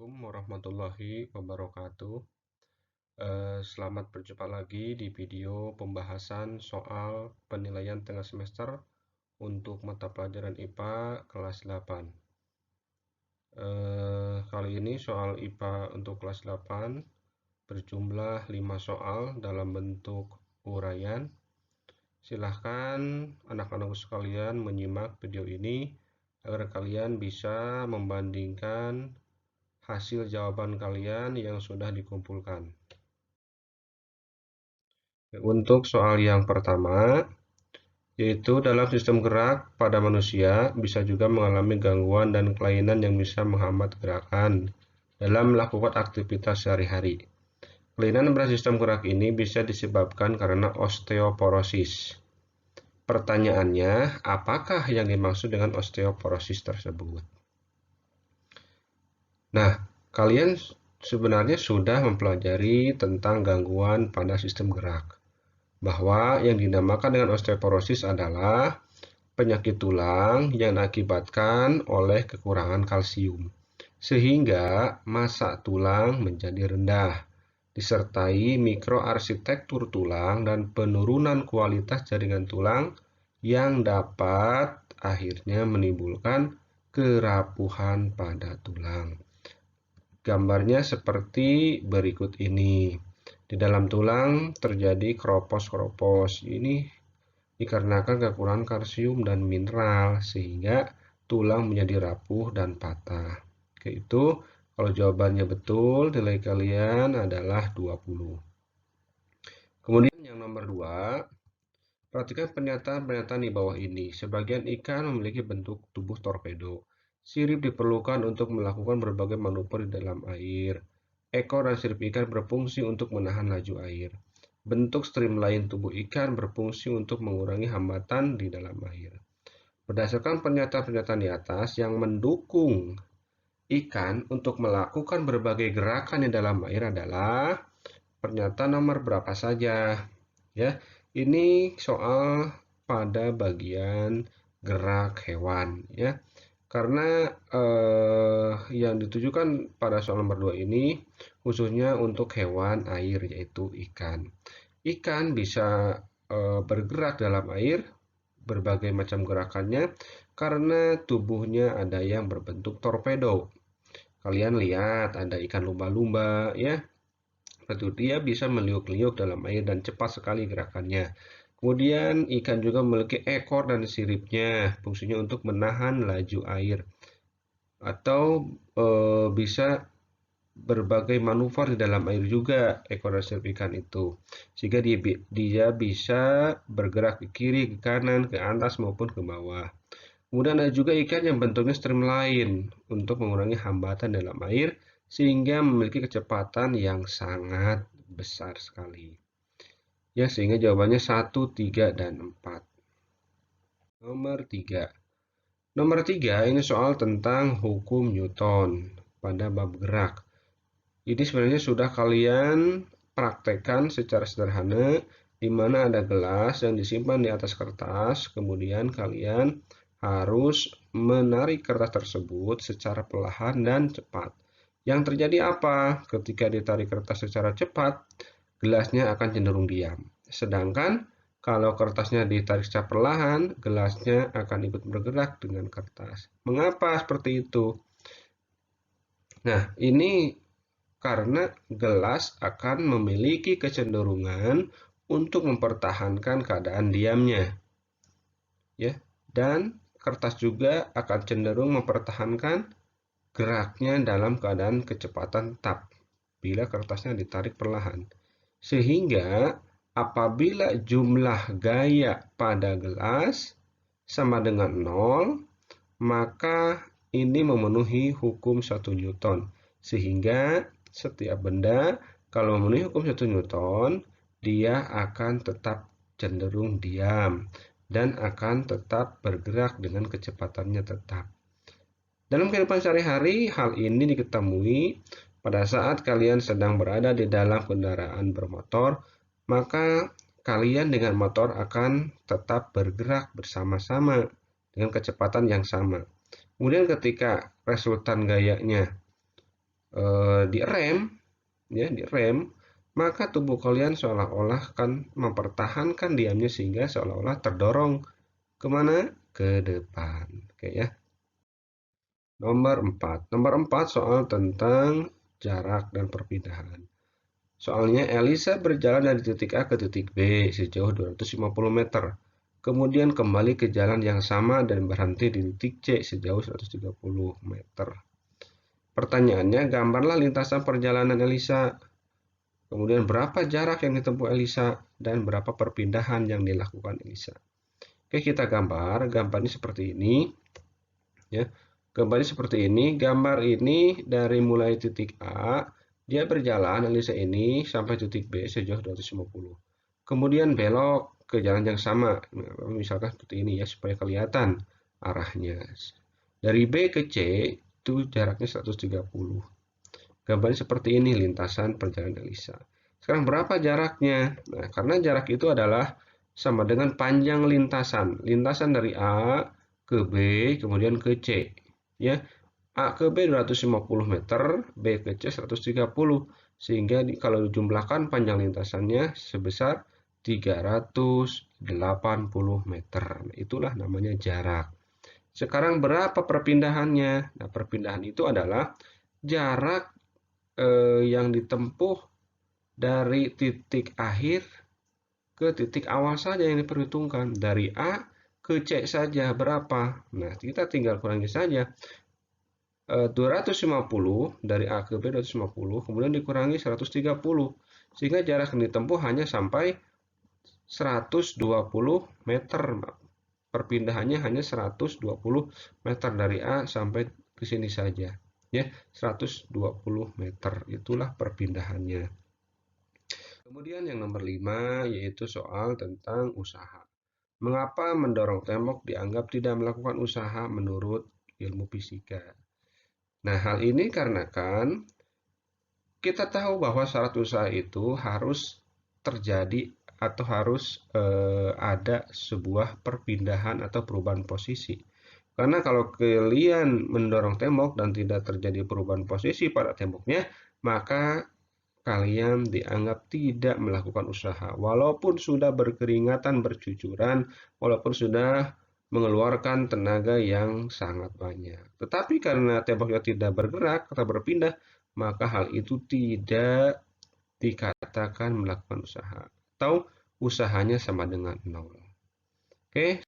Assalamualaikum warahmatullahi wabarakatuh. Selamat berjumpa lagi di video pembahasan soal penilaian tengah semester untuk mata pelajaran IPA kelas 8. Kali ini soal IPA untuk kelas 8 berjumlah 5 soal dalam bentuk uraian. Silahkan anak-anak sekalian menyimak video ini agar kalian bisa membandingkan hasil jawaban kalian yang sudah dikumpulkan. Untuk soal yang pertama, yaitu dalam sistem gerak pada manusia bisa juga mengalami gangguan dan kelainan yang bisa menghambat gerakan dalam melakukan aktivitas sehari-hari. Kelainan pada sistem gerak ini bisa disebabkan karena osteoporosis. Pertanyaannya, apakah yang dimaksud dengan osteoporosis tersebut? Nah, kalian sebenarnya sudah mempelajari tentang gangguan pada sistem gerak, bahwa yang dinamakan dengan osteoporosis adalah penyakit tulang yang diakibatkan oleh kekurangan kalsium, sehingga massa tulang menjadi rendah, disertai mikroarsitektur tulang dan penurunan kualitas jaringan tulang yang dapat akhirnya menimbulkan kerapuhan pada tulang. Gambarnya seperti berikut ini. Di dalam tulang terjadi keropos-keropos. Ini dikarenakan kekurangan kalsium dan mineral sehingga tulang menjadi rapuh dan patah. Oke, itu kalau jawabannya betul, nilai kalian adalah 20. Kemudian yang nomor 2, perhatikan pernyataan-pernyataan di bawah ini. Sebagian ikan memiliki bentuk tubuh torpedo. Sirip diperlukan untuk melakukan berbagai manuver di dalam air. Ekor dan sirip ikan berfungsi untuk menahan laju air. Bentuk streamline tubuh ikan berfungsi untuk mengurangi hambatan di dalam air. Berdasarkan pernyataan-pernyataan di atas yang mendukung ikan untuk melakukan berbagai gerakan di dalam air adalah pernyataan nomor berapa saja? Ya, ini soal pada bagian gerak hewan, ya. Karena yang ditujukan pada soal nomor 2 ini khususnya untuk hewan air, yaitu ikan. Ikan bisa bergerak dalam air, berbagai macam gerakannya, karena tubuhnya ada yang berbentuk torpedo. Kalian lihat ada ikan lumba-lumba, ya. Betul, dia bisa meliuk-liuk dalam air dan cepat sekali gerakannya. Kemudian ikan juga memiliki ekor dan siripnya, fungsinya untuk menahan laju air. Atau bisa berbagai manuver di dalam air juga ekor dan sirip ikan itu. Sehingga dia bisa bergerak ke kiri, ke kanan, ke atas maupun ke bawah. Kemudian ada juga ikan yang bentuknya streamline untuk mengurangi hambatan dalam air sehingga memiliki kecepatan yang sangat besar sekali. Ya, sehingga jawabannya 1, 3, dan 4. Nomor 3. Nomor 3 ini soal tentang hukum Newton pada bab gerak. Ini sebenarnya sudah kalian praktekkan secara sederhana, di mana ada gelas yang disimpan di atas kertas, kemudian kalian harus menarik kertas tersebut secara perlahan dan cepat. Yang terjadi apa? Ketika ditarik kertas secara cepat, gelasnya akan cenderung diam. Sedangkan kalau kertasnya ditarik secara perlahan, gelasnya akan ikut bergerak dengan kertas. Mengapa seperti itu? Nah, ini karena gelas akan memiliki kecenderungan untuk mempertahankan keadaan diamnya. Ya, dan kertas juga akan cenderung mempertahankan geraknya dalam keadaan kecepatan tetap bila kertasnya ditarik perlahan. Sehingga apabila jumlah gaya pada gelas sama dengan 0, maka ini memenuhi hukum 1 Newton. Sehingga setiap benda kalau memenuhi hukum 1 Newton, dia akan tetap cenderung diam dan akan tetap bergerak dengan kecepatannya tetap. Dalam kehidupan sehari-hari, hal ini diketahui pada saat kalian sedang berada di dalam kendaraan bermotor, maka kalian dengan motor akan tetap bergerak bersama-sama dengan kecepatan yang sama. Kemudian ketika resultan gayanya direm, ya direm, maka tubuh kalian seolah-olah kan mempertahankan diamnya sehingga seolah-olah terdorong kemana? Ke depan. Oke ya. Nomor 4 soal tentang jarak dan perpindahan. Soalnya Elisa berjalan dari titik A ke titik B sejauh 250 meter. Kemudian kembali ke jalan yang sama dan berhenti di titik C sejauh 130 meter. Pertanyaannya, gambarlah lintasan perjalanan Elisa. Kemudian berapa jarak yang ditempuh Elisa dan berapa perpindahan yang dilakukan Elisa. Oke, kita gambar. Gambarnya seperti ini. Ya. Gambarnya seperti ini. Gambar ini dari mulai titik A, dia berjalan Elisa ini sampai titik B sejauh 250. Kemudian belok ke jalan yang sama. Misalkan seperti ini ya supaya kelihatan arahnya. Dari B ke C itu jaraknya 130. Gambarnya seperti ini lintasan perjalanan Elisa. Sekarang berapa jaraknya? Nah, karena jarak itu adalah sama dengan panjang lintasan. Lintasan dari A ke B, kemudian ke C. Ya, A ke B 250 meter, B ke C 130. Sehingga kalau dijumlahkan panjang lintasannya sebesar 380 meter. Itulah namanya jarak. Sekarang berapa perpindahannya? Nah, perpindahan itu adalah jarak yang ditempuh dari titik akhir ke titik awal saja yang diperhitungkan. Dari A ke C saja berapa? Nah, kita tinggal kurangi saja. 250 dari A ke B 250, kemudian dikurangi 130. Sehingga jarak yang ditempuh hanya sampai 120 meter. Perpindahannya hanya 120 meter dari A sampai ke sini saja. Ya, 120 meter. Itulah perpindahannya. Kemudian yang nomor 5 yaitu soal tentang usaha. Mengapa mendorong tembok dianggap tidak melakukan usaha menurut ilmu fisika? Nah, hal ini karena kan kita tahu bahwa syarat usaha itu harus terjadi atau harus ada sebuah perpindahan atau perubahan posisi. Karena kalau kalian mendorong tembok dan tidak terjadi perubahan posisi pada temboknya, maka kalian dianggap tidak melakukan usaha. Walaupun sudah berkeringatan, bercucuran, walaupun sudah mengeluarkan tenaga yang sangat banyak. Tetapi karena temboknya tidak bergerak atau berpindah, maka hal itu tidak dikatakan melakukan usaha. Atau usahanya sama dengan nol. Oke.